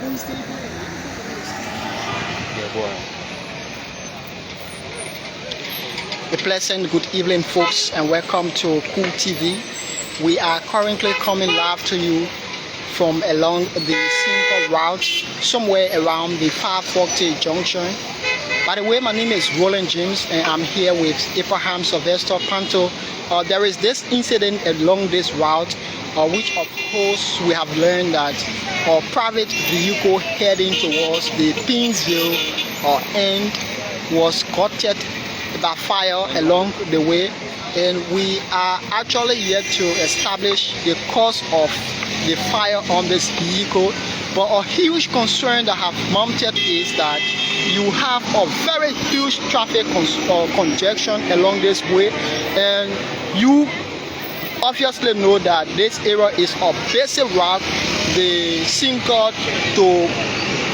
Yeah, boy. A pleasant good evening, folks, and welcome to Cool TV. We are currently coming live to you from along the Sinkor route, somewhere around the 540 junction. By the way, my name is Roland James, and I'm here with Abraham Sylvester Panto. There is this incident along this route, which of course we have learned that a private vehicle heading towards the Pinsville end was caught by fire along the way, and we are actually yet to establish the cause of the fire on this vehicle. But a huge concern that have mounted is that you have a very huge traffic congestion along this way, and you obviously know that this area is a basic route, the Sinkor to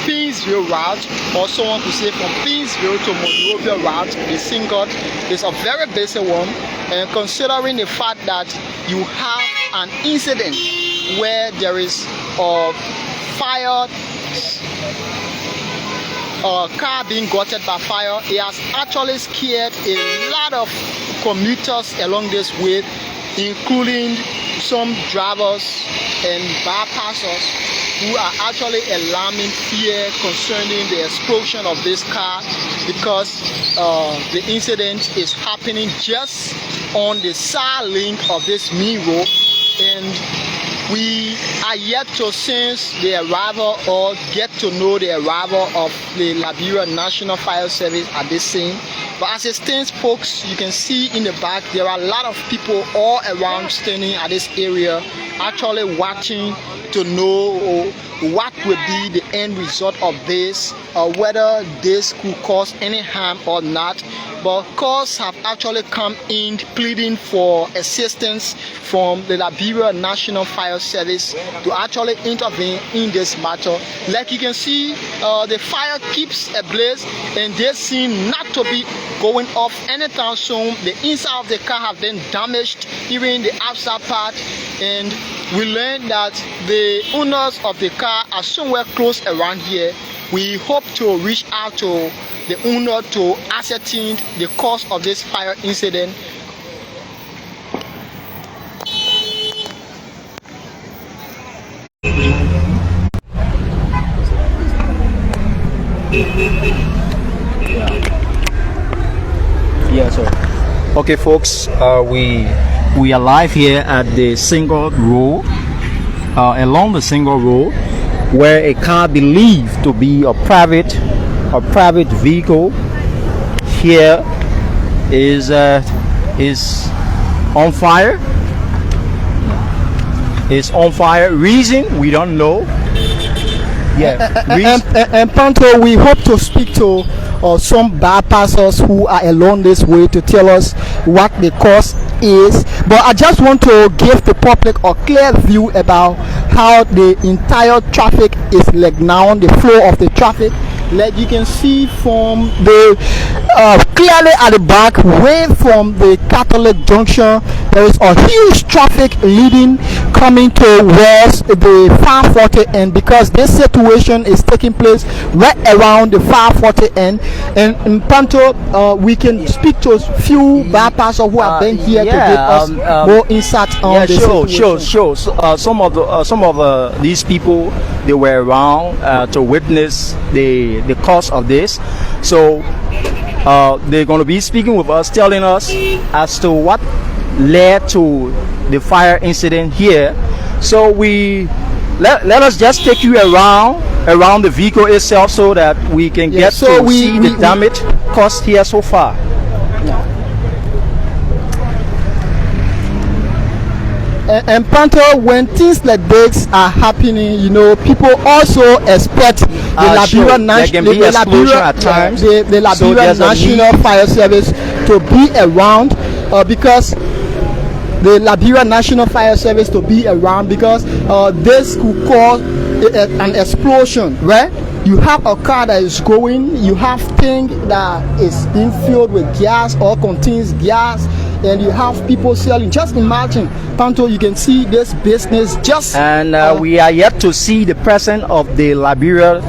Pinsville route, or someone could say from Pinsville to Monrovia route. The Sinkor is a very basic one, and considering the fact that you have an incident where there is a fire, car being gutted by fire, it has actually scared a lot of commuters along this way, including some drivers and bypassers who are actually alarming fear concerning the explosion of this car, because the incident is happening just on the side link of this main road, and we are yet to sense the arrival or get to know the arrival of the Liberia National Fire Service at this scene. But as it stands, folks, you can see in the back there are a lot of people all around standing at this area, actually watching to know what will be the end result of this, or whether this could cause any harm or not. But calls have actually come in pleading for assistance from the Liberia National Fire Service to actually intervene in this matter. Like you can see, the fire keeps ablaze, and they seem not to be going off anytime soon. The inside of the car have been damaged, even the outside part, and we learned that the owners of the car are somewhere close around here. We hope to reach out to the owner to ascertain the cause of this fire incident. Yeah, so okay, folks, we are live here at the Sinkor road, along the Sinkor road, where a car believed to be a private vehicle here is on fire. It's on fire. Reason we don't know. Yeah. And Panto, we hope to speak to some bypassers who are along this way to tell us what the cause is. But I just want to give the public a clear view about how the entire traffic is like now, the flow of the traffic. Like you can see from the clearly at the back, way from the Catholic Junction, there is a huge traffic leading coming towards the 540 end, because this situation is taking place right around the 540 end. And in Panto, we can speak to a few bypassers who have been here to give us more insight on the situation. Sure. Some of these people, they were around to witness the cause of this, so they're going to be speaking with us, telling us as to what led to the fire incident here. So let us just take you around the vehicle itself, so that we can get to see the damage caused here so far. And Panto, when things like this are happening, you know, people also expect the Liberia National Fire Service to be around, because the Liberia National Fire Service to be around, because this could cause an explosion, right? You have a car that is going, you have thing that is being filled with gas or contains gas, and you have people selling. Just imagine, Panto, you can see this business just. And we are yet to see the presence of the Liberia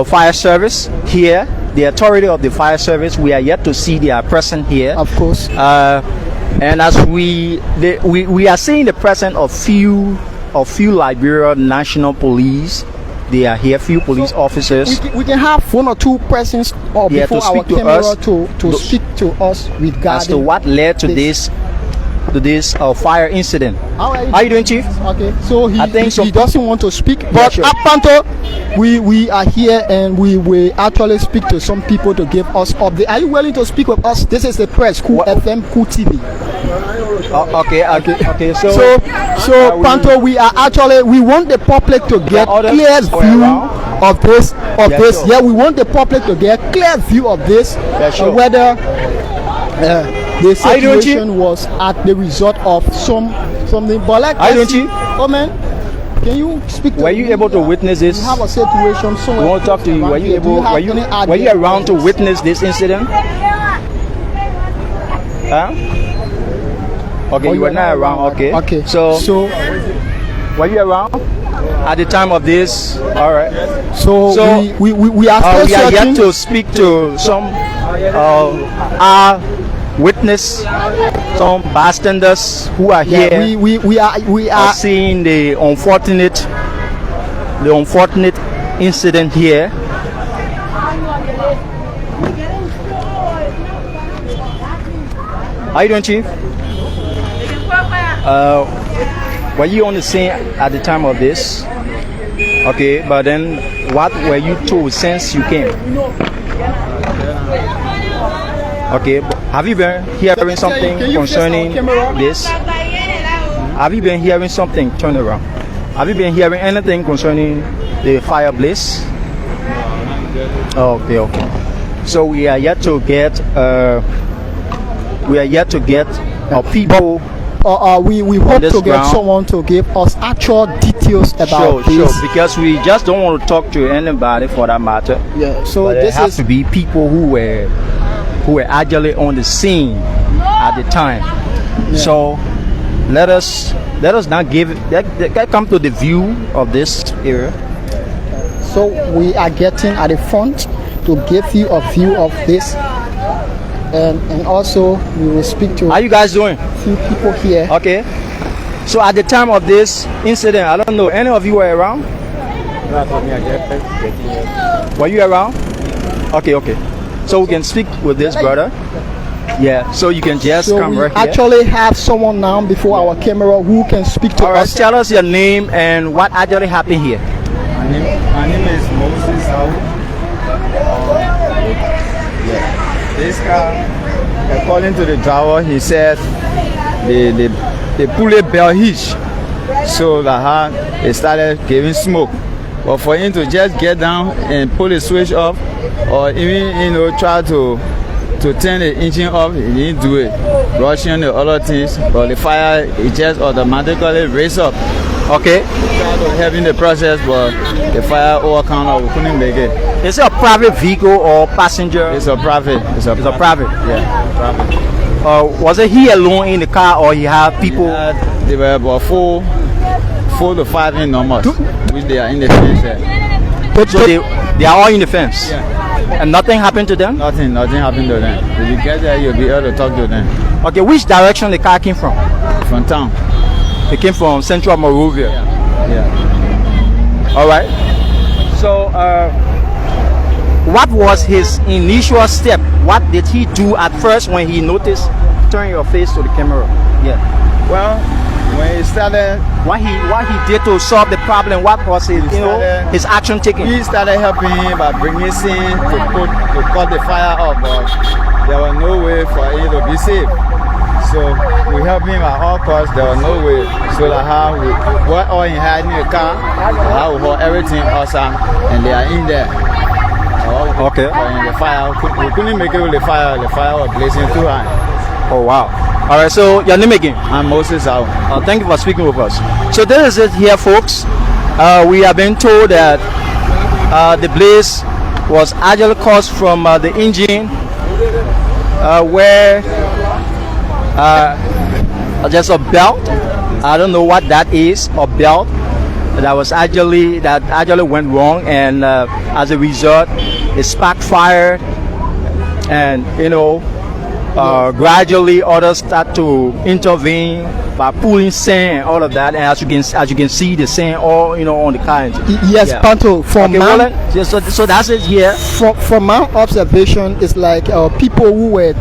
Fire Service here. The authority of the fire service, we are yet to see their presence here. Of course. And as we are seeing the presence of few Liberia National Police. They are here, few police officers. We can have one or two persons before our camera to speak to us regarding as to what led to this fire incident. How are you doing, Chief? Okay, so he doesn't want to speak, but sure. Panto, we are here and we will actually speak to some people to give us update. Are you willing to speak with us? This is the press, Cool FM, Cool TV. Okay. So Panto, we want the public to get clear view of this. Sure. Yeah, we want the public to get clear view of this. Sure. Whether the situation was at the result of something. But like oh man, can you speak to Were you able to witness this? We have a situation. So we want to talk to you. Were you around to witness this incident? Huh? Okay, you were not around. Okay. So were you around at the time of this? All right. So we are yet to speak to some witness, some bystanders who are here. We are seeing the unfortunate incident here. How you doing, Chief? Were you on the scene at the time of this? Okay, but then what were you told since you came? Okay, have you been hearing something concerning this? Have you been hearing something? Turn around. Have you been hearing anything concerning the fire blaze? Okay. So we are yet to get people. We hope to get someone to give us actual details about this. Sure, because we just don't want to talk to anybody for that matter. Yeah, so but this has to be people who were actually on the scene at the time. Yeah. So let us now come to the view of this area. So we are getting at the front to give you a view of this. And also we will speak to. How you guys doing? A few people here. Okay. So at the time of this incident, I don't know, any of you were around? Were you around? Okay. So we can speak with this brother. Yeah. So you can just come right here. Actually have someone now before our camera who can speak to us. Tell us your name and what actually happened here. My name is Moses. This car, according to the driver, he said the pulley belt hitch, so that it started giving smoke. But for him to just get down and pull the switch off, or even try to turn the engine off, he didn't do it. Rushing the other things, but the fire it just automatically raised up. Okay. Tried to help in the process, but the fire overcome, we couldn't make it. Is it a private vehicle or passenger? It's a private. It's a private. Yeah, private. Was it he alone in the car, or he had people? They were about 4 to 5 in numbers, which they are in the fence here. So they are all in the fence. Yeah. And nothing happened to them? Nothing happened to them. If you get there, you'll be able to talk to them. Okay, which direction the car came from? From town. It came from Central Monrovia. Yeah. All right. So, what was his initial step? What did he do at first when he noticed? Turn your face to the camera. Yeah. Well, when he started, what he did to solve the problem? What was his action taken? We started helping him by bringing sand to cut the fire off, but there was no way for him to be safe. So we helped him at all costs. There was no way. So that what all he had in the car, how we hold everything awesome, and they are in there. Okay. In the fire, we couldn't make it with the fire. The fire was blazing too high. Oh wow. All right. So your name again? I'm Moses. Thank you for speaking with us. So this is it here, folks. We have been told that the blaze was actually caused from the engine, where There's a belt. I don't know what that is. A belt that actually went wrong, and as a result, it sparked fire, and gradually others start to intervene by pulling sand and all of that. And as you can see, the sand all on the car. Yes, yeah. Panto. So that's it here. From my observation, it's like people who were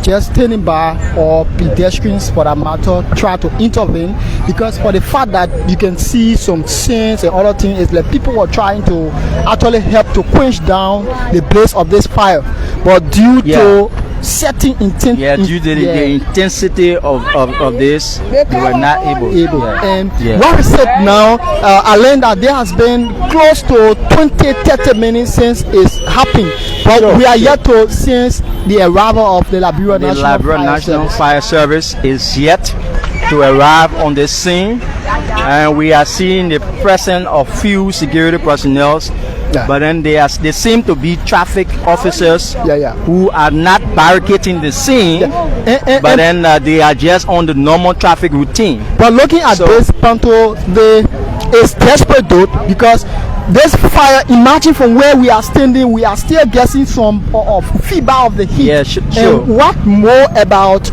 just standing by, or pedestrians for that matter, try to intervene, because for the fact that you can see some scenes and other things, it's like people were trying to actually help to quench down the blaze of this fire, but due to certain intent, due to the intensity of this, they were not able. And what we said now, I learned that there has been close to 20-30 minutes since it's happened, but we are yet to since the arrival of the Liberia National Fire Service is yet to arrive on the scene, and we are seeing the presence of few security personnel. But then they seem to be traffic officers who are not barricading the scene, but then they are just on the normal traffic routine. But looking at this, Panto, it's desperate though, because this fire, imagine from where we are standing, we are still getting some feedback of the heat. Yeah, sure. And what more about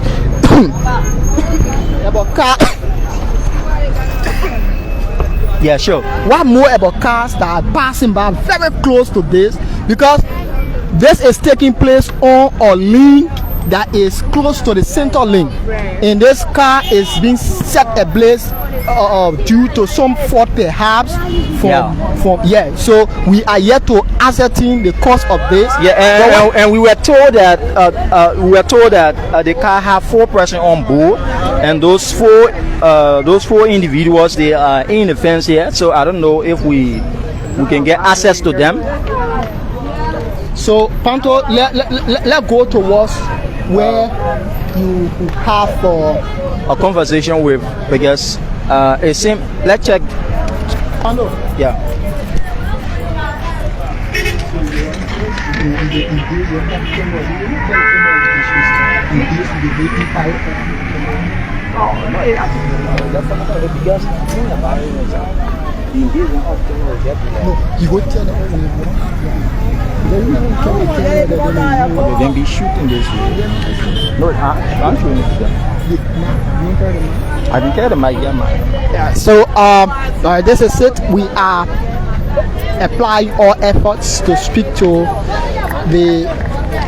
car? Yeah, sure. What more about cars that are passing by very close to this, because this is taking place on a lane that is close to the center lane, and this car is being set ablaze due to some fault perhaps so we are yet to ascertain the cause of this. And we were told that the car had 4 persons on board, and those four individuals, they are in the fence here, so I don't know if we can get access to them. So Panto, let go towards where you have a conversation with, because it seems, let's check. Panto. Yeah. Then be shooting this way. No, I'm shooting I didn't care the mic, So this is it. We are applying all efforts to speak to the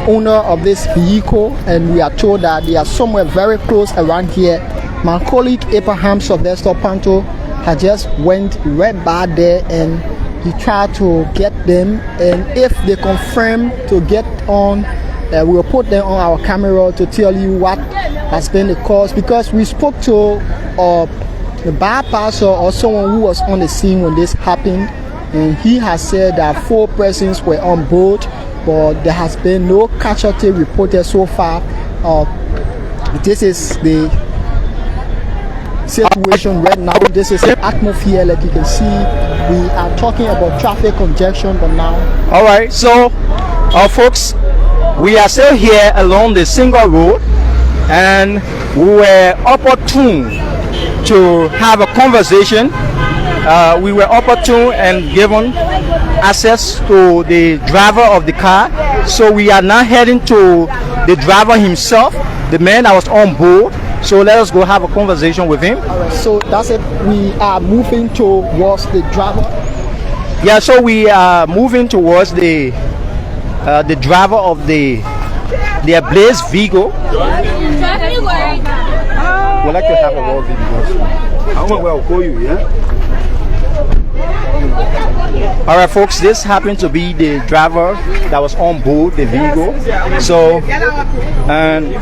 owner of this vehicle, and we are told that they are somewhere very close around here. My colleague Abraham Sylvester Panto had just went right by there, and he tried to get them, and if they confirm to get on, we'll put them on our camera to tell you what has been the cause, because we spoke to the bypasser or someone who was on the scene when this happened, and he has said that 4 persons were on board, but there has been no casualty reported so far. This is the situation right now. This is the atmosphere, like you can see. We are talking about traffic congestion, but now. All right, so folks, we are still here along the Sinkor road, and we were opportune to have a conversation. We were opportune and given access to the driver of the car, so we are now heading to the driver himself, the man that was on board. So let us go have a conversation with him. All right, so that's it. We are moving towards the driver. Yeah, so we are moving towards the driver of the ablaze vehicle. We'd like to have a word with you. I will call you, yeah? All right, folks, this happened to be the driver that was on board the vehicle. So, and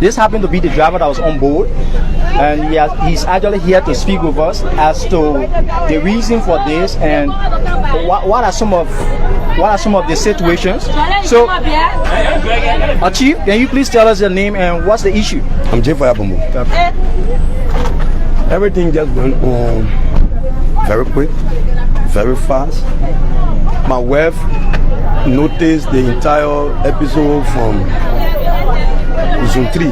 this happened to be the driver that was on board, and he's actually here to speak with us as to the reason for this and what are some of the situations. So, Chief, can you please tell us your name and what's the issue? I'm Jeff Ayabomo. Everything just went on very quick, very fast. My wife noticed the entire episode from zone 3.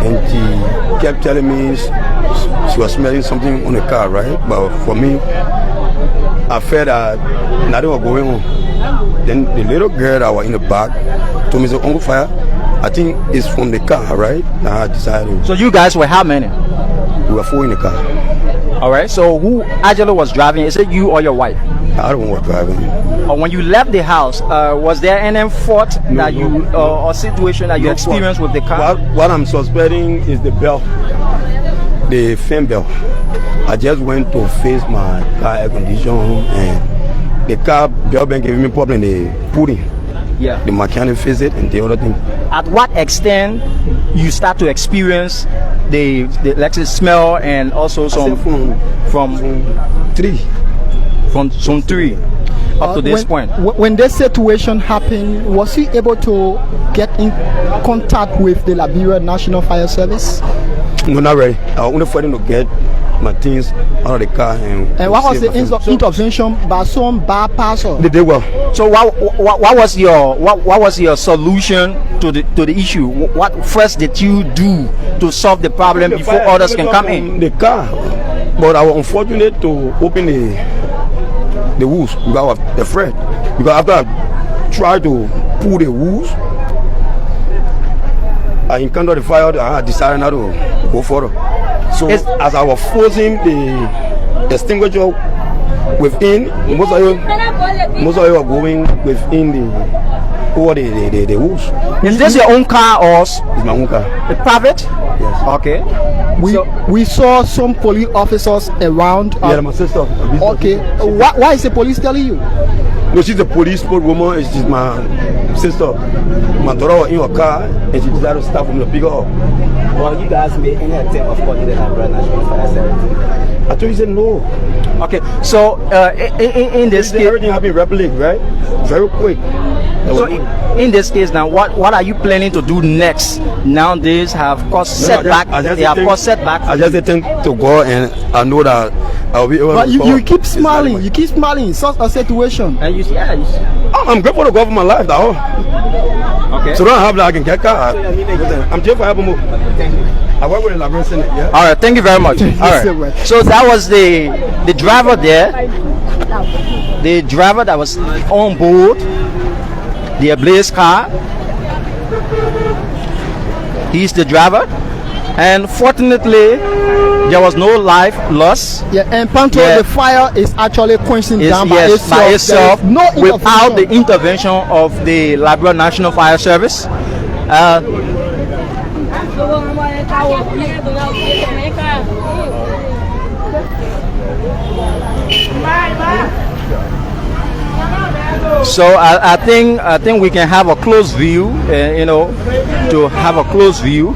And she kept telling me she was smelling something on the car, right? But for me, I felt that nothing was going on. Then the little girl that was in the back told me, Uncle Fire, I think it's from the car, right? And I decided. So you guys were how many? We were 4 in the car. All right. So who actually was driving? Is it you or your wife? I don't was driving. Or when you left the house, was there any fault or situation that you experienced with the car? What I'm suspecting is the bell, the fan bell. I just went to fix my car air condition and the car bell been giving me problem. They put in. Yeah. The mechanic fix it and the other thing. At what extent you start to experience the electric smell and also some from 3. From zone 3 up to this point? When this situation happened, was he able to get in contact with the Liberia National Fire Service? No, not really. I was only fighting to get my things out of the car. And what was the intervention by some bypasser? They did well. So what was your solution to the issue? What first did you do to solve the problem before others can come in? The car, but I was unfortunate to open the wheels because I was afraid. Because after I tried to pull the wheels, I encountered the fire. I decided not to go further. So as I was forcing the extinguisher within, most of you are going within over the wheels. Is this your own car or? It's my own car. A private? Yes. Okay. We saw some police officers around. Yeah, my sister. Okay. Why is the police telling you? No, she's a police woman. She's my sister. My daughter was in her car and she decided to start from the bigger up. Well, you guys made any attempt of calling the Liberia National Fire Service? I told you, said no. Okay, so in this case, everything happened rapidly, right? Very quick. So in this case now, what are you planning to do next? Now these have caused setback. They have caused setbacks. I just think to go and I know that I'll be able to. But you keep smiling. You keep smiling in such a situation. And you see, I'm grateful to God for my life, though. Okay. So don't have that I can get car. I'm just for helping more. I work with the Liberia Senate. Yeah. All right. Thank you very much. All right. So that was the driver there. The driver that was on board the ablaze car. He's the driver, and fortunately there was no life loss. Yeah, and Panto, the fire is actually quenching down by itself. No, without the intervention of the Liberia National Fire Service. So I think we can have a close view, to have a close view.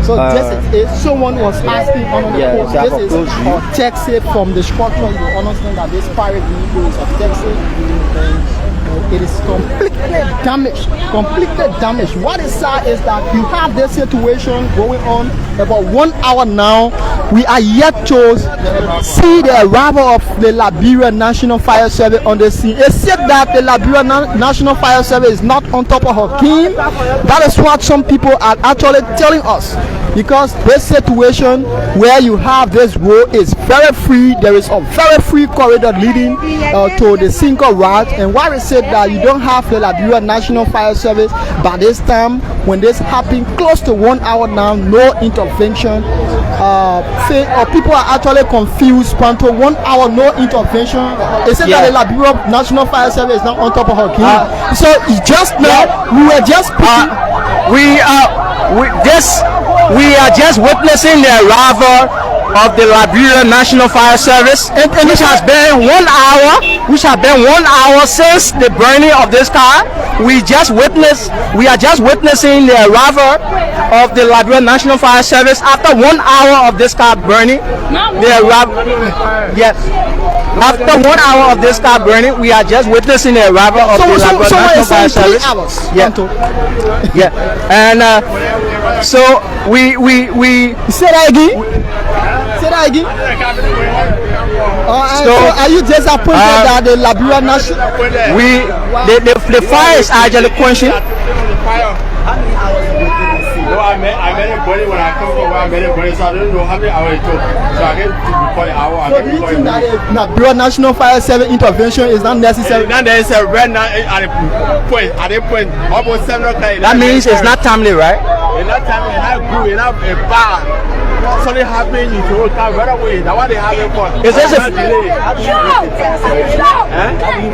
So this is someone was asking on the post, this is a taxi from the structure. You understand that this pirate vehicle is a taxi and it is completely damaged. What is sad is that you have this situation going on about 1 hour now. We are yet to see the arrival of the Liberia National Fire Service on the scene. It's said that the Liberia National Fire Service is not on top of her team. That is what some people are actually telling us. Because this situation where you have this road is very free, there is a very free corridor leading to the Sinkor route, and why is it that you don't have the Liberia National Fire Service by this time when this happened close to 1 hour now, no intervention? People are actually confused. Panto, 1 hour, no intervention. Is it that the Liberia National Fire Service is not on top of her game? So just now, we were just we are just witnessing the arrival of the Liberia National Fire Service, which has been 1 hour since the burning of this car. We are just witnessing the arrival of the Liberia National Fire Service after 1 hour of this car burning. After 1 hour of this car burning, we are just witnessing the arrival of the Liberia National Fire Service. And so we say that again. So are you disappointed that the Liberia National? The fire is actually quenching. met a body when I come from where I met a body, so I don't know how many hours it took. So I get to report the hour. So do you think that a Liberia National Fire Service intervention is not necessary? Now there is a red now at the point, almost 7 o'clock. That means it's not timely, right? In that time, we have group, we have a bar. Something happening, you can come right away. That's what they have it for. Is this a delay? How do you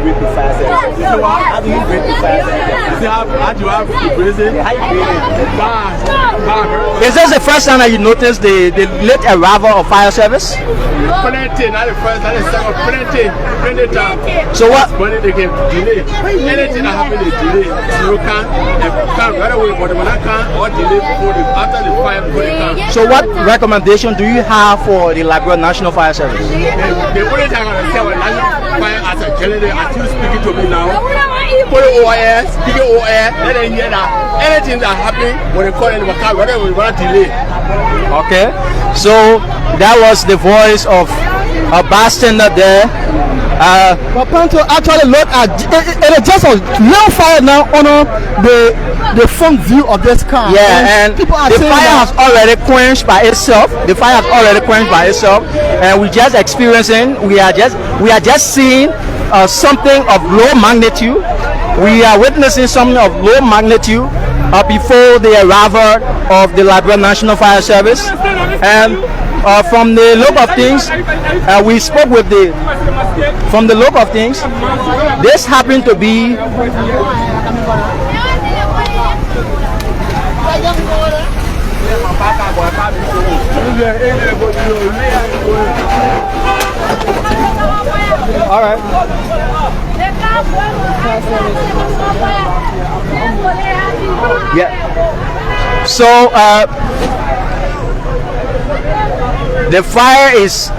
break the fire service? How do you break the fire service? How do you have the prison? How you break it? Bar. Is this the first time that you noticed the late arrival of fire service? Plenty, not the first, not the second, plenty time. So what? Money they can delay. Anything that happen, they delay. You can right away, but when I can't, or delay before after the fire, before they can. So what recommendation do you have for the Liberia National Fire Service? The only time I say when National Fire as a general, as you speaking to me now, put OIS, speaking OIS, let them hear that anything that happen when they call in the car, whatever we want to delay. Okay, so that was the voice of a bystander there. But Panto actually look at it is just a little fire now on the front view of this car. Yeah, and people are the saying fire has that already quenched by itself. The fire has already quenched by itself, and we just experiencing. We are just seeing something of low magnitude. We are witnessing something of low magnitude before the arrival of the Liberia National Fire Service, and from the look of things, we spoke with the. From the look of things, this happened to be. All right. Yeah. So the fire is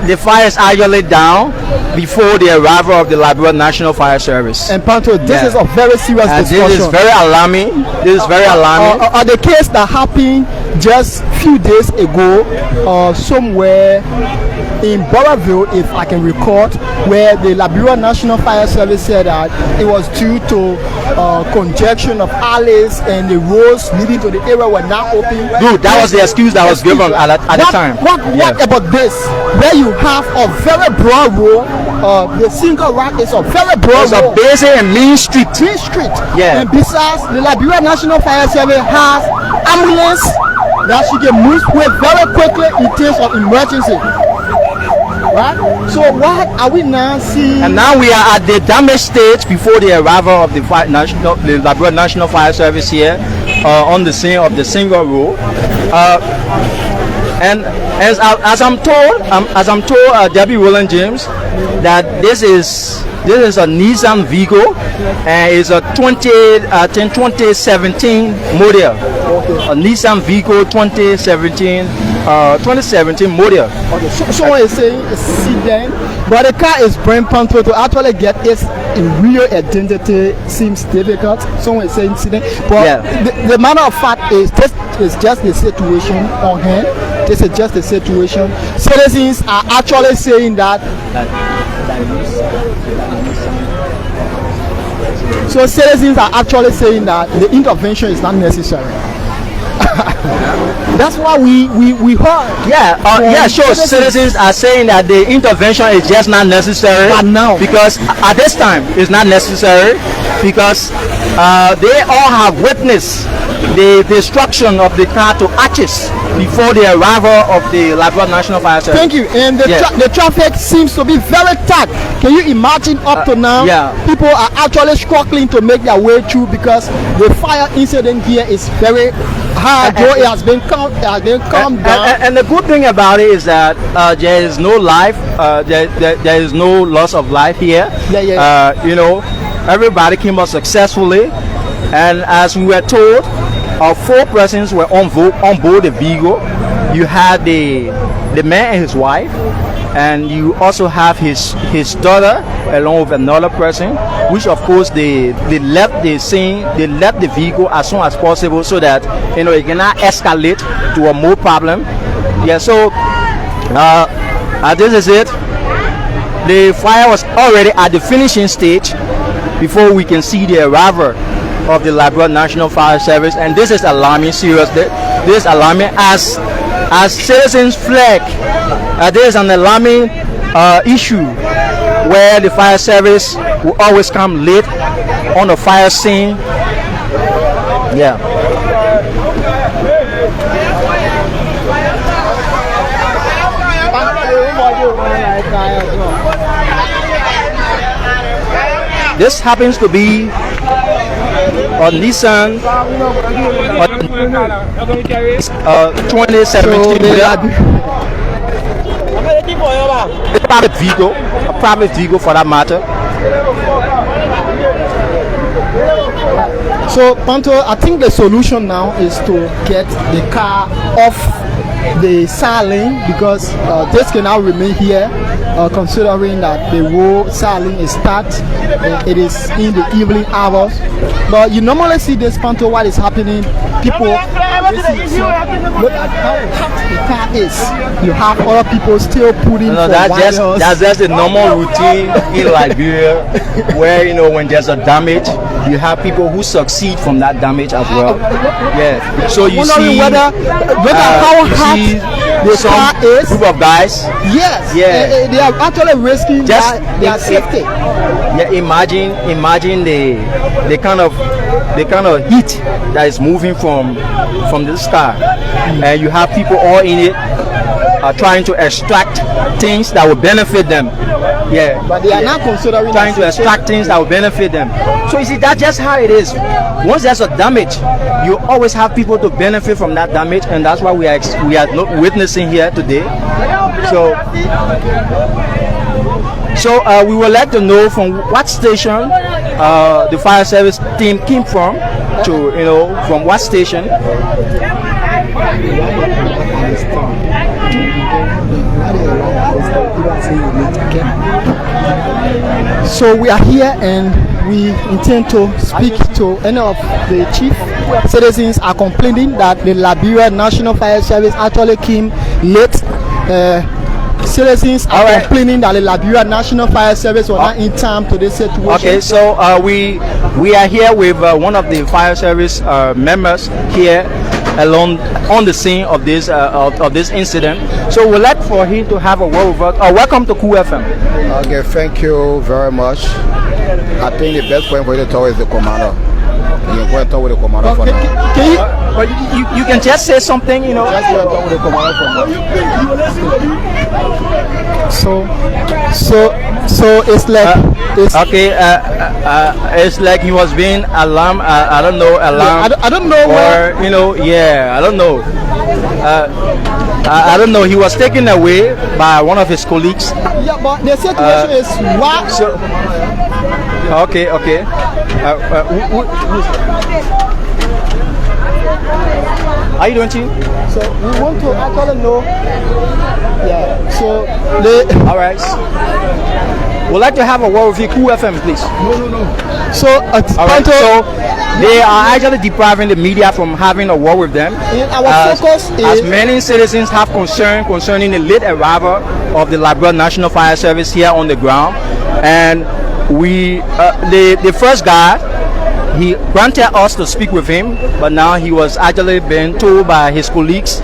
actually down before the arrival of the Liberia National Fire Service. and Panto, this is a very serious And discussion. this is very alarming. This is very alarming. The case that happened just few days ago, somewhere in Boraville, if I can recall, where the Liberia National Fire Service said that it was due to congestion of alleys and the roads leading to the area were not open. Dude, that was the excuse that was given at the time. What about this? Where you have a very broad road, the Sinkor rock is a very broad It's a road. basic and main street. Main street. Yeah. And besides, the Liberia National Fire Service has ambulance that she can move with very quickly in case of emergency. Right? So what are we now seeing? And now we are at the damage stage before the arrival of the Liberia National Fire Service here on the scene of the Sinkor road. And as I'm told, Debbie Roland James, that this is a Nissan Vigo, and it's a 2017 model. A Nissan Vigo 2017 model. Okay, so someone is saying a sedan, but the car is brand Panto. To actually get its real identity seems difficult. Someone is saying sedan, but Yeah. the matter of fact is this is just the situation on hand. This is just the situation. Citizens are actually saying that. So citizens are actually saying that the intervention is not necessary. That's what we heard. Yeah, sure. Citizens are saying that the intervention is just not necessary. But now, because at this time it's not necessary, because they all have witnessed the destruction of the car to ashes before the arrival of the Liberia National Fire Service. thank you. And the traffic seems to be very tight. Can you imagine up to now? Yeah. People are actually struggling to make their way through because the fire incident here is very high. Though it has been calmed down. And the good thing about it is that there is no life. There is no loss of life here. Yeah. You know, everybody came out successfully, and as we were told, 4 persons were on board the Vigo. You had the man and his wife, and you also have his daughter along with another person, which of course they left the scene, they left the Vigo as soon as possible so that it cannot escalate to a more problem. Yeah, so this is it. The fire was already at the finishing stage before we can see the arrival of the Liberia National Fire Service, and this is alarming seriously. this alarming as citizens flag. There is an alarming issue where the fire service will always come late on the fire scene. Yeah. This happens to be a Nissan 2017 a private vehicle for that matter. So, Panto, I think the solution now is to get the car off the side because this can now remain here, considering that the road side is stacked. It is in the evening hours. But you normally see this, Panto, what is happening. People, look at how packed the car is. You have other people still putting that's just the normal routine in Liberia, where when there's a damage, you have people who succeed from that damage as well. Yeah. So you see, how hot this car is. Group of guys. Yes. Yeah. They are actually risking their safety. Yeah. Imagine the kind of heat that is moving from this car, and you have people all in it trying to extract things that will benefit them. Yeah, but they are not considering trying to extract things that will benefit them. So you see, that's just how it is. Once there's a damage, you always have people to benefit from that damage, and that's why we are witnessing here today. So we would like to know from what station the fire service team came from, from what station. So we are here and we intend to speak to any of the chief. Citizens are complaining that the Liberia National Fire Service actually came late. Citizens are complaining that the Liberia National Fire Service was not in time to this situation. Okay, so we are here with one of the fire service members here along on the scene of this incident. So we'd like for him to have a word with us. Welcome to Cool FM. Okay, thank you very much. I think the best point for you to talk is the commander. You can talk with the commander for now. You can just say something, Just talk with the commander for now. So it's like it's like he was being alarmed. I don't know, alarmed. I don't know where, I don't know. I don't know. He was taken away by one of his colleagues. Yeah, but the situation is what? Okay. Are you doing, Chief? So we want to actually know. Yeah. So all right. We'd like to have a word with you, Cool FM, please. No. So so they are actually depriving the media from having a word with them. Our focus is, as many citizens have concern concerning the late arrival of the Liberia National Fire Service here on the ground, and the first guy, he granted us to speak with him, but now he was actually being told by his colleagues,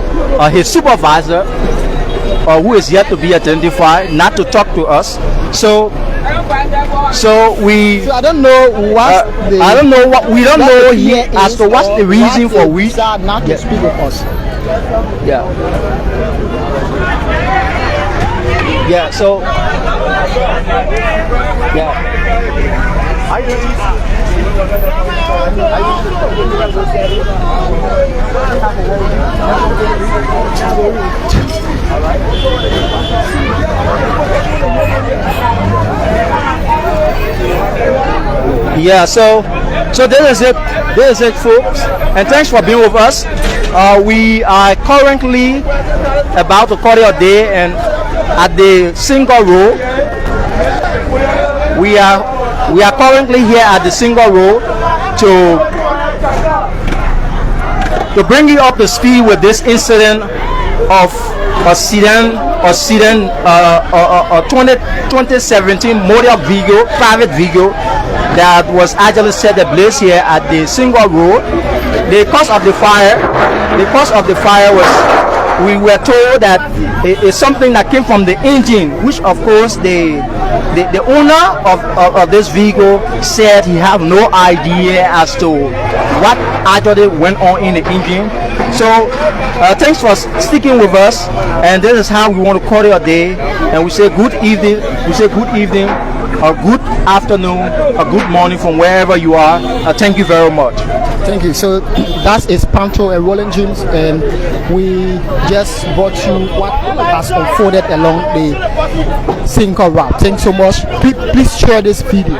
his supervisor, who is yet to be identified, not to talk to us. So we. So I don't know what. We don't know here as to what's the reason for which not to speak with us. Yeah. Yeah. So. Yeah. Yeah, so this is it, folks, and thanks for being with us. We are currently about to call it a day, and at the Sinkor Road, we are currently here at the Sinkor Road to bring you up to speed with this incident of a 2017 motor vehicle, private vehicle, that was actually set ablaze here at the Sinkor Road. The cause of the fire the cause of the fire was, we were told that it's something that came from the engine, which of course the owner of this vehicle said he have no idea as to what actually went on in the engine. So thanks for sticking with us, and this is how we want to call it a day, and we say good evening, a good afternoon, a good morning from wherever you are. Thank you very much. Thank you. So that is Pancho and Roland James, and we just brought you what has unfolded along the Sinkor route. Thanks so much. Please share this video.